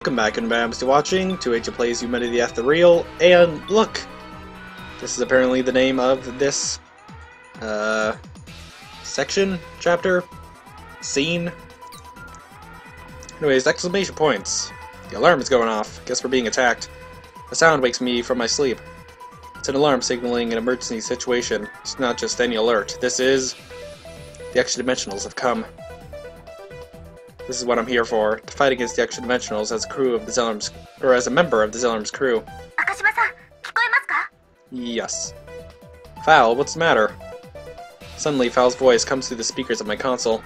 Welcome back, and I'm still watching 2H plays Yumina the Ethereal, and look! This is apparently the name of this, section, chapter, scene. Anyways, exclamation points. The alarm is going off. Guess we're being attacked. A sound wakes me from my sleep. It's an alarm signaling an emergency situation. It's not just any alert. This is... the extra-dimensionals have come. This is what I'm here for, to fight against the extra-dimensionals as a crew of the Zellerm's, or as a member of the Zellerm's crew. Yes. Fowl, what's the matter? Suddenly, Fowl's voice comes through the speakers of my console.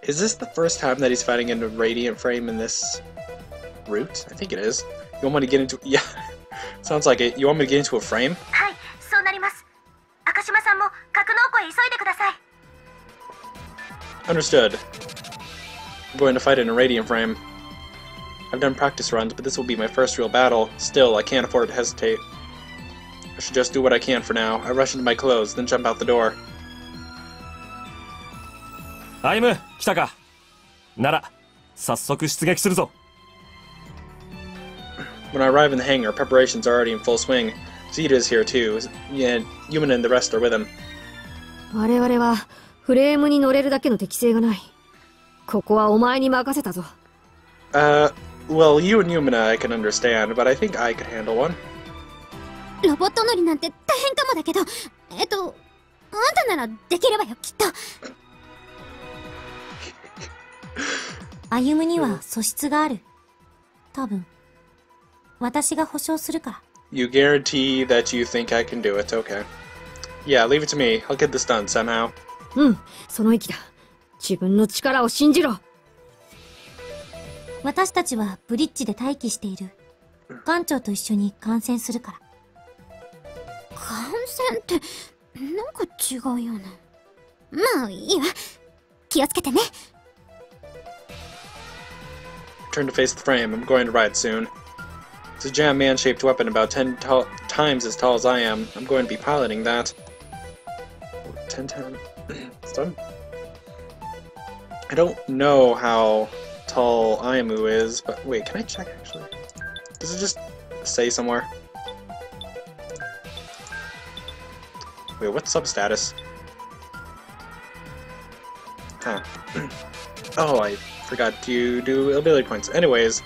Is this the first time that he's fighting in a Radiant frame in this route? I think it is. You want me to get into... yeah, sounds like it. You want me to get into a frame? Understood. I'm going to fight in a Radiant frame. I've done practice runs, but this will be my first real battle. Still, I can't afford to hesitate. I should just do what I can for now. I rush into my clothes, then jump out the door. Ayumu, 来たか。なら、早速出撃するぞ。 When I arrive in the hangar, preparations are already in full swing. Zeta is here too, and Yumina and the rest are with him. 我々はフレームに乗れるだけの適性がない。ここはお前に任せたぞ。Well, you and Yumina I can understand, but I think I could handle one. ロボット乗りなんて大変かもだけど、あんたならできるわよ、きっと。歩むには素質がある。多分。私が保証するから。You guarantee that you think I can do it, okay. Yeah, leave it to me. I'll get this done somehow. うん、その意気だ。自分の力を信じろ。私たちはブリッジで待機している。艦長と一緒に観戦するから。観戦って、なんか違うよね。まあいいわ。気をつけてね。Turn to face the frame. I'm going to ride soon. It's a giant man-shaped weapon about 10 times as tall as I am. I'm going to be piloting that. 10 times... Stop. I don't know how tall Ayumu is, but wait, can I check actually? Does it just say somewhere? Wait, what's substatus? Huh. Oh, I forgot to do ability points. Anyways...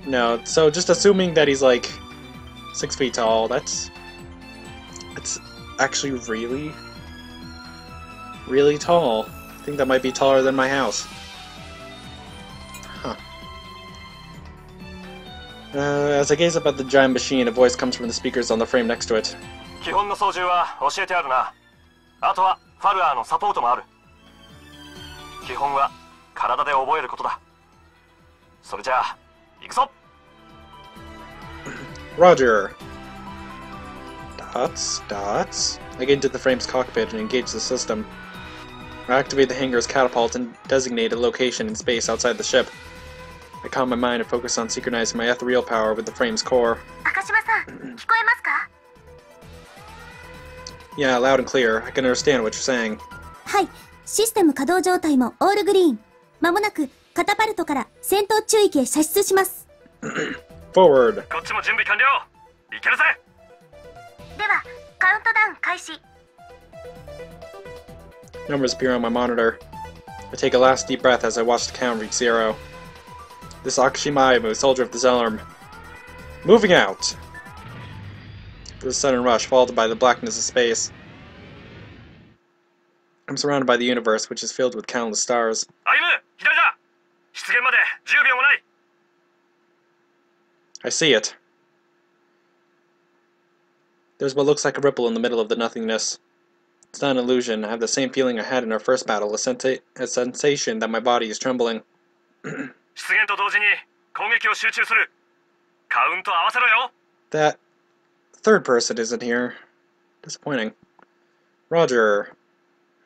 no, so just assuming that he's like 6 feet tall, that's actually really tall. I think that might be taller than my house. Huh. As I gaze up at the giant machine, a voice comes from the speakers on the frame next to it. 基本の操縦は教えてあるな。あとはファルアーのサポートもある。基本は体で覚えることだ。それじゃあ。 Roger. Dots. I get into the frame's cockpit and engage the system. I activate the hangar's catapult and designate a location in space outside the ship. I calm my mind and focus on synchronizing my ethereal power with the frame's core. Yeah, loud and clear. I can understand what you're saying. はい、システム稼働状態もオールグリーン。まもなくカタパルトから戦闘中域へ射出します。Forward. こっちも準備完了。いけるぜ。では、カウントダウン開始。 Numbers appear on my monitor. I take a last deep breath as I watch the count reach 0. This is Akashima Ayumu, soldier of the Zellerm. Moving out! There's a sudden rush, followed by the blackness of space. I'm surrounded by the universe, which is filled with countless stars. Ayumu, 左だ。出現まで10秒もない。 I see it. There's what looks like a ripple in the middle of the nothingness. It's not an illusion. I have the same feeling I had in our first battle, a sensation that my body is trembling. 出現と同時に攻撃を集中する。カウント合わせろよ。 That third person isn't here. Disappointing. Roger.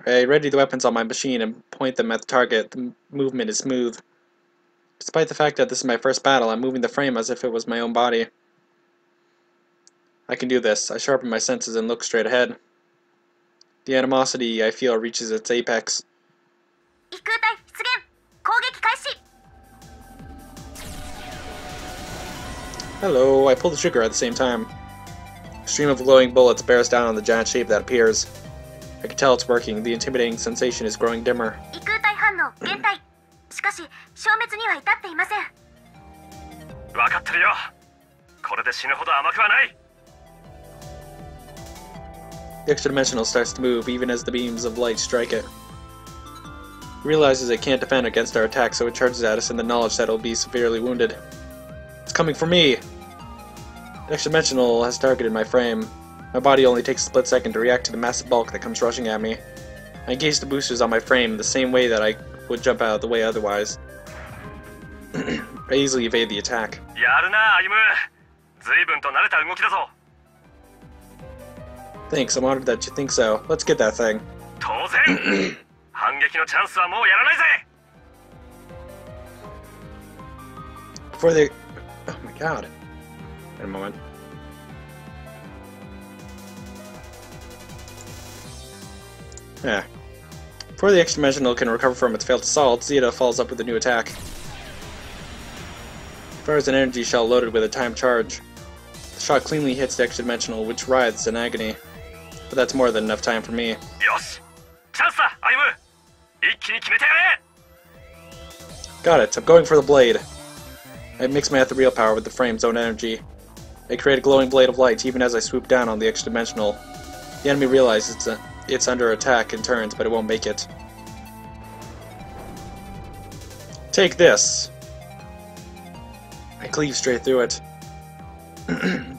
I ready the weapons on my machine and point them at the target. The movement is smooth. Despite the fact that this is my first battle, I'm moving the frame as if it was my own body. I can do this. I sharpen my senses and look straight ahead. The animosity I feel reaches its apex. 異空隊出現攻撃開始 Hello, I pull the trigger at the same time. A stream of glowing bullets bears down on the giant shape that appears. I can tell it's working. The intimidating sensation is growing dimmer. 異空隊反応減退しかし消滅には至っていません 分かってるよこれで死ぬほど甘くはない The extra dimensional starts to move even as the beams of light strike it. It realizes it can't defend against our attack, so it charges at us in the knowledge that it will be severely wounded. It's coming for me! The extra dimensional has targeted my frame. My body only takes a split second to react to the massive bulk that comes rushing at me. I engage the boosters on my frame the same way that I would jump out of the way otherwise. I easily evade the attack. やるな、歩む随分と慣れた動きだぞ Thanks, I'm honored that you think so. Let's get that thing. 当然反撃のチャンスはもうやらないぜ Before they... Oh my god. Wait a moment. Yeah. Before the extra dimensional can recover from its failed assault, Zeta follows up with a new attack. It fires an energy shell loaded with a timed charge. The shot cleanly hits the extra dimensional, which writhes in agony. But that's more than enough time for me. よしチャンスだ、歩む一気に決めてやれ Got it, I'm going for the blade. I mix my ethereal power with the frame's own energy. I create a glowing blade of light even as I swoop down on the extra dimensional. The enemy realizes it's under attack and turns, but it won't make it. Take this! I cleave straight through it.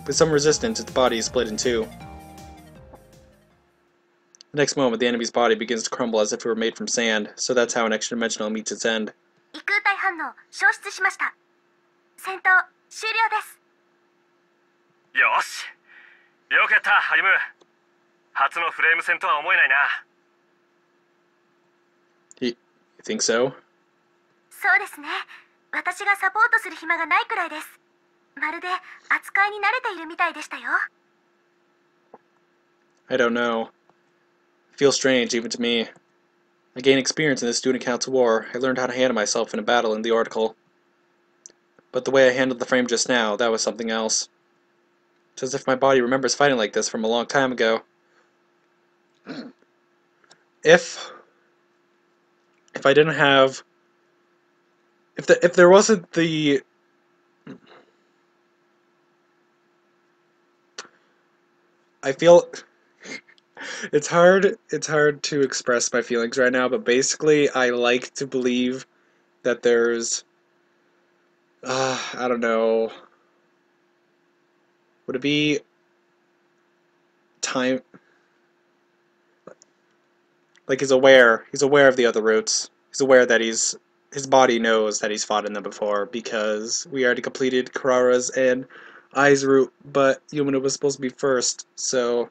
With some resistance, its body is split in two. The next moment, the enemy's body begins to crumble as if it were made from sand, so that's how an extra dimensional meets its end. 異空隊反応消失しました戦闘終了です よしよくやった歩む初のフレーム戦とは思えないな You think so? そうですね私がサポートする暇がないくらいですまるで扱いに慣れているみたいでしたよ I don't know. It feels strange, even to me. I gained experience in the student council war. I learned how to handle myself in a battle in the article. But the way I handled the frame just now, that was something else. It's as if my body remembers fighting like this from a long time ago. If I didn't have... If there wasn't the... I feel... It's hard to express my feelings right now, but basically I like to believe that there's I don't know, would it be time, like he's aware of the other routes, he's aware that his body knows that he's fought in them before, because we already completed Karara's and Ai's route, but Yumina was supposed to be first, so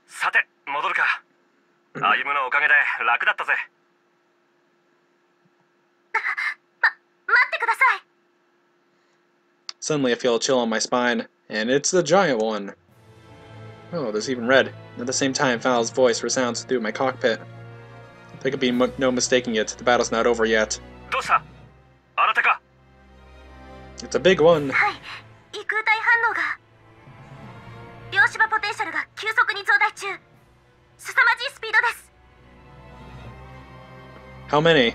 さて戻るか歩むのおかげで楽だったぜ 待ってください Suddenly I feel a chill on my spine, and it's the giant one. Oh, there's even red. At the same time, Fal's voice resounds through my cockpit. There could be no mistaking it. The battle's not over yet. どうしたあなたか It's a big one. はい異空隊反応が量子波ポテンシャルが急速に増大中凄まじいスピードです How many?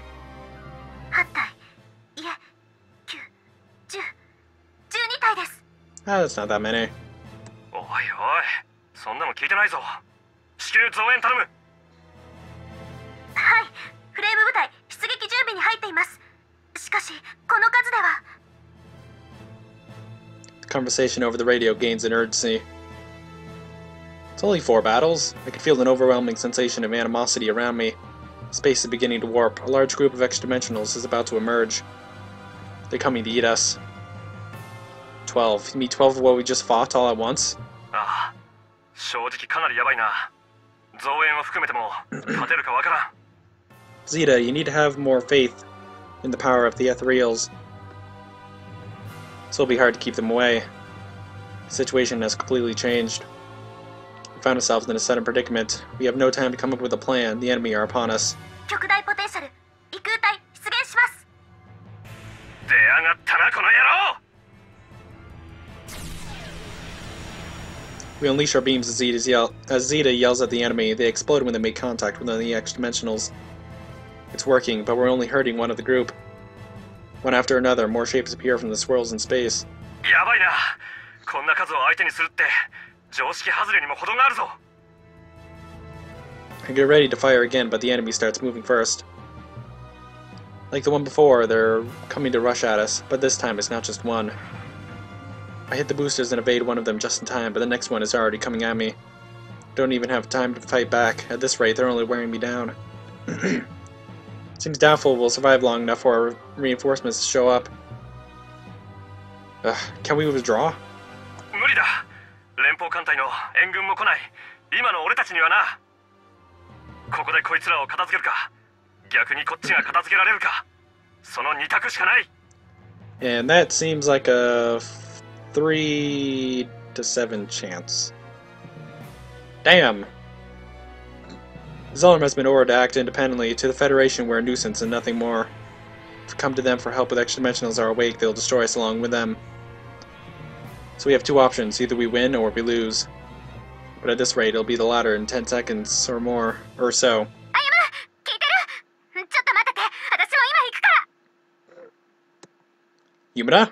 8体いえ9、10、12体です Ah, that's not that many. おいおいそんなの聞いてないぞ至急増援頼むはいフレーム部隊出撃準備に入っていますしかしこの数では The conversation over the radio gains in urgency. It's only 4 battles. I can feel an overwhelming sensation of animosity around me. Space is beginning to warp. A large group of extra-dimensionals is about to emerge. They're coming to eat us. 12. You mean 12 of what we just fought all at once? ああ正直かなりヤバいな増援を含めても勝てるかわからん Zeta, you need to have more faith in the power of the Ethereals. So it'll be hard to keep them away. The situation has completely changed. We found ourselves in a sudden predicament. We have no time to come up with a plan. The enemy are upon us. 極大ポテンシャル異空体出現します。出やがったなこの野郎。 We unleash our beams as Zeta yells at the enemy. They explode when they make contact with one of the X-Dimensionals. It's working, but we're only hurting one of the group. One after another, more shapes appear from the swirls in space. やばいな。こんな数を相手にするって常識外れにも程があるぞ。 I get ready to fire again, but the enemy starts moving first. Like the one before, they're coming to rush at us, but this time it's not just one. I hit the boosters and evade one of them just in time, but the next one is already coming at me. Don't even have time to fight back. At this rate, they're only wearing me down. Seems doubtful we'll survive long enough for our reinforcements to show up. Can we withdraw? 無理だ。連邦艦隊の援軍も来ない。今の俺たちにはな。ここでこいつらを片付けるか、逆にこっちが片付けられるか、その2択しかない。 And that seems like a 3 to 7 chance. Damn! Zolom has been ordered to act independently. To the Federation, we're a nuisance and nothing more. If we come to them for help with X-Dimensionals are awake, they'll destroy us along with them. So we have two options, either we win or we lose. But at this rate, it'll be the latter in 10 seconds or more, or so. Ayumu! 聞いてる？ちょっと待ってて。私も今行くから。Yumina?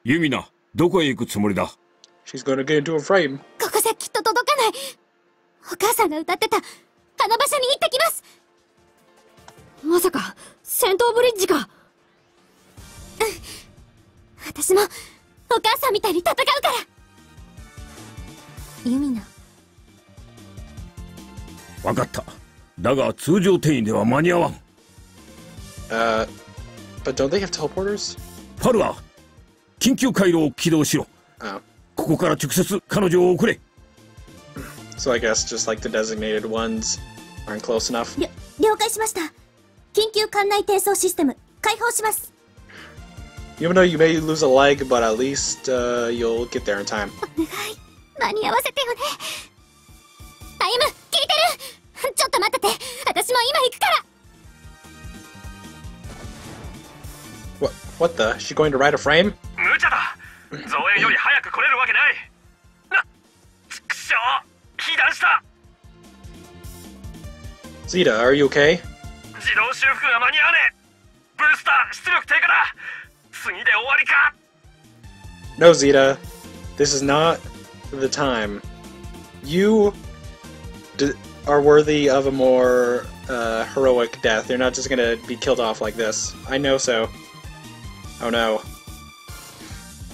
Yumina, どこへ行くつもりだ? She's gonna get into a frame. ここじゃきっと届かない。お母さんが歌ってたあの場所に行ってきます。まさか戦闘ブリッジか。うん。私もお母さんみたいに戦うから。ユミナ。わかった。だが通常転移では間に合わん。But don't they have teleporters? ファルア、緊急回路を起動しろ。ここから直接彼女を送れ。So I guess just like the designated ones aren't close enough. 了解しました。緊急艦内転送システム開放します。 Even though you may lose a leg, but at least you'll get there in time. お願い、間に合わせてよね。歩夢、聞いてる？ちょっと待ってて。私も今行くから。What the? She going to ride a frame? 無茶だ。増援より早く来れるわけない。くしょう。被弾した。 Zeta, are you okay? 自動修復が間に合わねえ。ブースター出力低下だ。次で終わりか。 No, Zeta. This is not the time. You are worthy of a more heroic death. You're not just gonna be killed off like this. I know so. Oh no.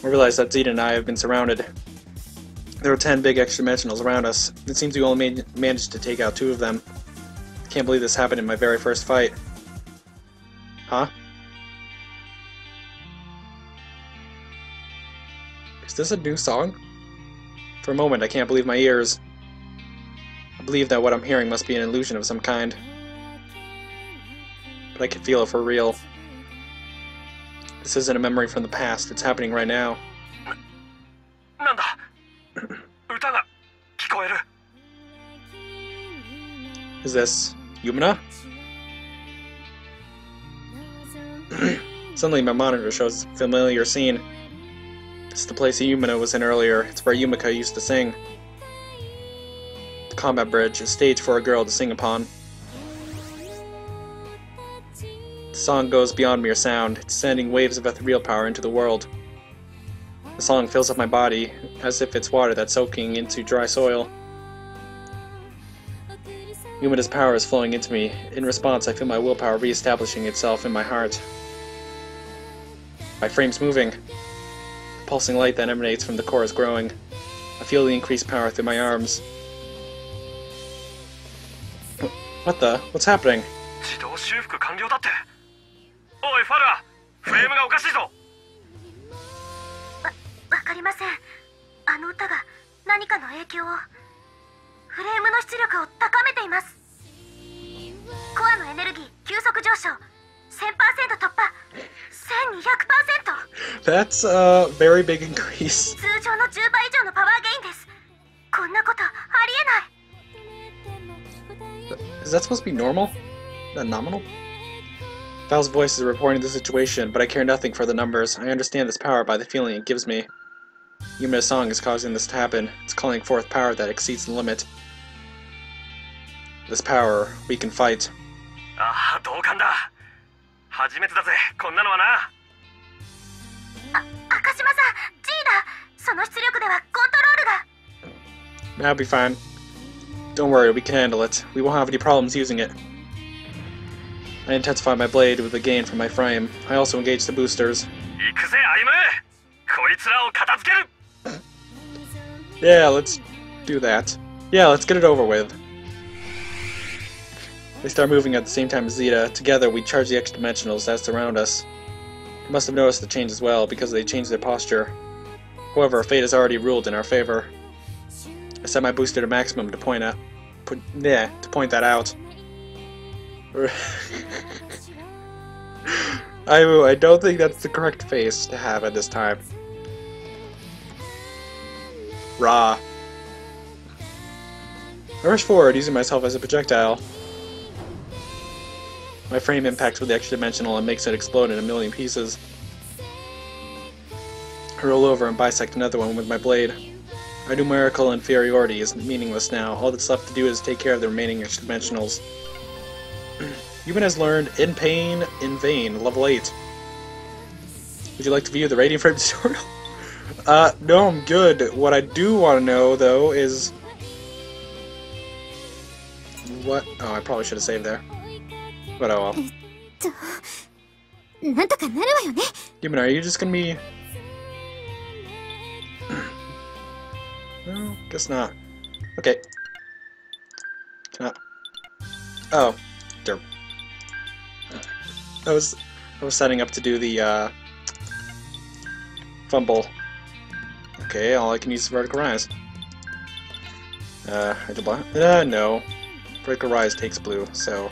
I realize that Zeta and I have been surrounded. There are 10 big X-Dimensionals around us. It seems we only managed to take out 2 of them. Can't believe this happened in my very first fight. Huh? Is this a new song? For a moment, I can't believe my ears. I believe that what I'm hearing must be an illusion of some kind. But I can feel it for real. This isn't a memory from the past, it's happening right now. なんだ。歌が聞こえる。 Is this Yumina? Suddenly my monitor shows a familiar scene. This is the place Yumina was in earlier. It's where Yumika used to sing. The combat bridge, a stage for a girl to sing upon. The song goes beyond mere sound. It's sending waves of ethereal power into the world. The song fills up my body, as if it's water that's soaking into dry soil. Yumina's power is flowing into me. In response, I feel my willpower re-establishing itself in my heart. My frame's moving. The pulsing light that emanates from the core is growing. I feel the increased power through my arms. What the? What's happening? 自動修復完了だって。おいファルア、フレームがおかしいぞ。わかりません。あの歌が何かの影響を。フレームの出力を高めています。コアのエネルギー急速上昇 1000% 突破。That's a very big increase. 通常の10倍以上のパワーゲインです。こんなことありえない。 Is that supposed to be normal? Not nominal? Val's voice is reporting the situation, but I care nothing for the numbers. I understand this power by the feeling it gives me. Yumina's song is causing this to happen. It's calling forth power that exceeds the limit. This power, we can fight. ああ、同感だ。初めてだぜ、こんなのはな。赤島さん、G だ。その出力ではコントロールが。 That'll be fine. Don't worry, we can handle it. We won't have any problems using it. I intensify my blade with the gain from my frame. I also engage the boosters. 行くぜ、歩む。こいつらを片付ける。Yeah, let's do that. Yeah, let's get it over with. They start moving at the same time as Zeta. Together, we charge the extra dimensionals that surround us. They must have noticed the change as well, because they changed their posture. However, fate has already ruled in our favor. I set my booster to maximum to point that out. I don't think that's the correct face to have at this time. Rah. I rush forward, using myself as a projectile. My frame impacts with the extra dimensional and makes it explode in a million pieces. I roll over and bisect another one with my blade. Our numerical inferiority is meaningless now. All that's left to do is take care of the remaining extra dimensionals. Yumina has learned In Pain, in Vain, level 8. Would you like to view the Radiant Frame tutorial? No, I'm good. What I do want to know, though, is... What? Oh, I probably should have saved there. But oh well. Yumina, are you just gonna be... No, guess not. Okay. Cannot... Oh. Derp. I was setting up to do the, fumble. Okay, all I can use is Vertical Rise. No. Vertical Rise takes blue, so...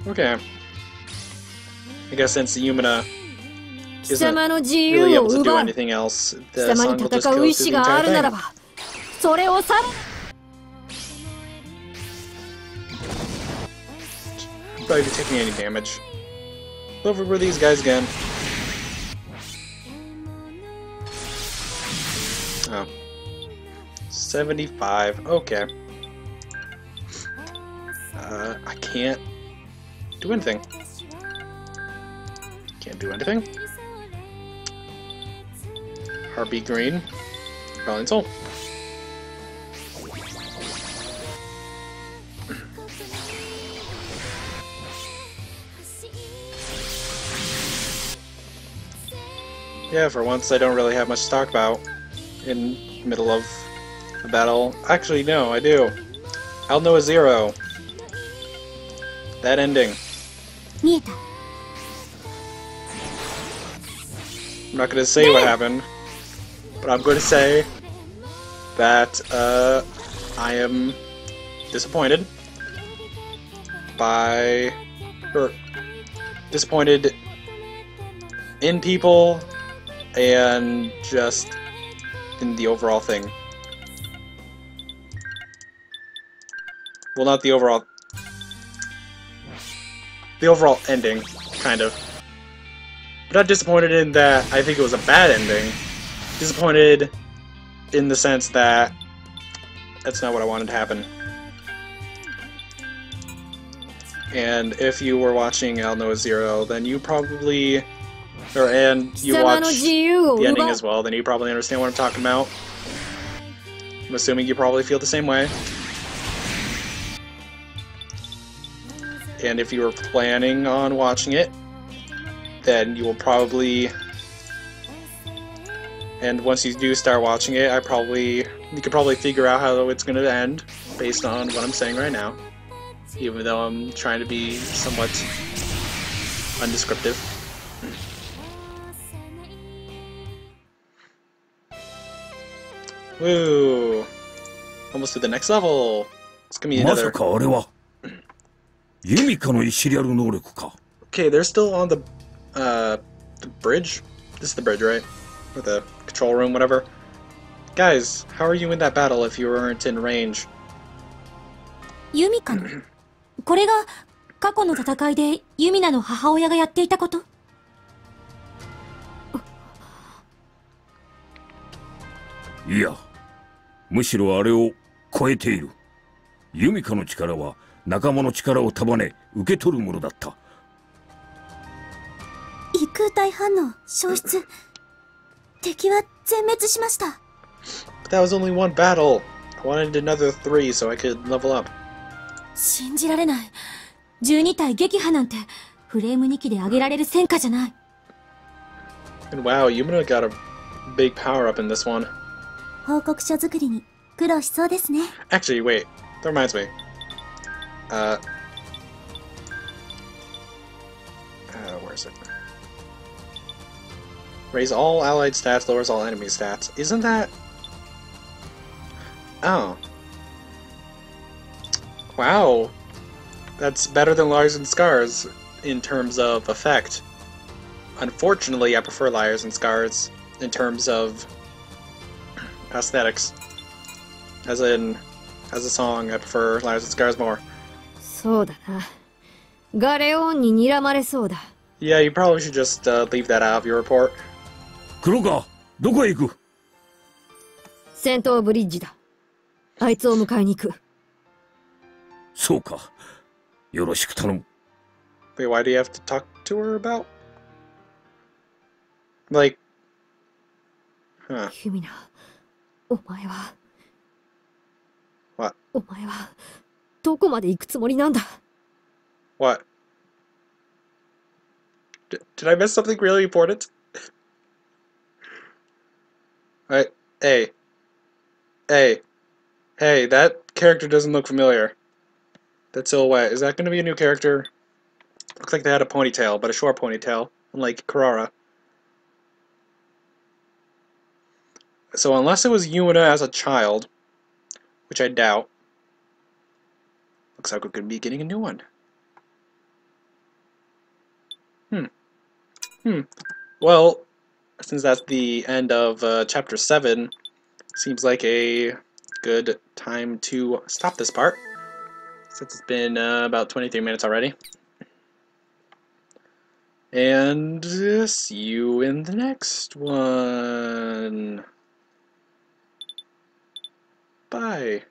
Okay. I guess since Yumina isn't really able to do anything else, the song will just go through the entire thing. Probably be taking any damage. Over were these guys again. Oh. 75. Okay. I can't do anything. Can't do anything. Heartbeat green. Valiant soul. Yeah, for once I don't really have much to talk about in the middle of a battle. Actually, no, I do. I'll know a 0. That ending. I'm not gonna say what happened, but I'm going to say that I am disappointed disappointed in people and just in the overall thing. Well, not the overall... The overall ending, kind of. But not disappointed in that I think it was a bad ending. Disappointed in the sense that that's not what I wanted to happen. And if you were watching I'll Know a 0, then you probably... and you watch the ending as well, then you probably understand what I'm talking about. I'm assuming you probably feel the same way. And if you were planning on watching it, then you will probably... And once you do start watching it, you could probably figure out how it's going to end, based on what I'm saying right now. Even though I'm trying to be somewhat undescriptive. Woo! Almost to the next level! It's gonna be まさ another... かあれはユミカのイシリアル能力か。 Okay, they're still on the bridge? This is the bridge, right? Or the control room, whatever. Guys, how are you in that battle if you weren't in range? ユミカのこれが過去の戦いでユミナの母親がやっていたこと？いや、むしろあれを超えている。ユミカの力は仲間の力を束ね受け取るものだった。異空体反応消失。敵は全滅しました。But that was only one battle. I wanted another 3 so I could level up. 信じられない。12体撃破なんてフレーム2機で上げられる戦果じゃない。And wow, Yumina got a big power up in this one. 報告書作りに苦労しそうですね。Actually, wait. That reminds me. Where is it? Raise all allied stats, lowers all enemy stats. Isn't that... Oh. Wow. That's better than Liars and Scars in terms of effect. Unfortunately, I prefer Liars and Scars in terms of aesthetics. As in, as a song, I prefer Liars and Scars more. そうだな。ガレオンに睨まれそうだ。Yeah, you probably should just leave that out of your report. 黒川、どこへ行く？戦闘ブリッジだ。あいつを迎えに行く。そうか。よろしく頼む。Wait, why do you have to talk to her about? Like... Huh. ユミナ、お前は... What? お前は、どこまで行くつもりなんだ？ What? Did I miss something really important? Alright, hey. Hey. Hey, that character doesn't look familiar. That silhouette. Is that going to be a new character? Looks like they had a ponytail, but a short ponytail, unlike Karara. So unless it was Yumina as a child, which I doubt, looks like we're going to be getting a new one. Well, since that's the end of Chapter 7, seems like a good time to stop this part, since it's been about 23 minutes already. And see you in the next one. Bye.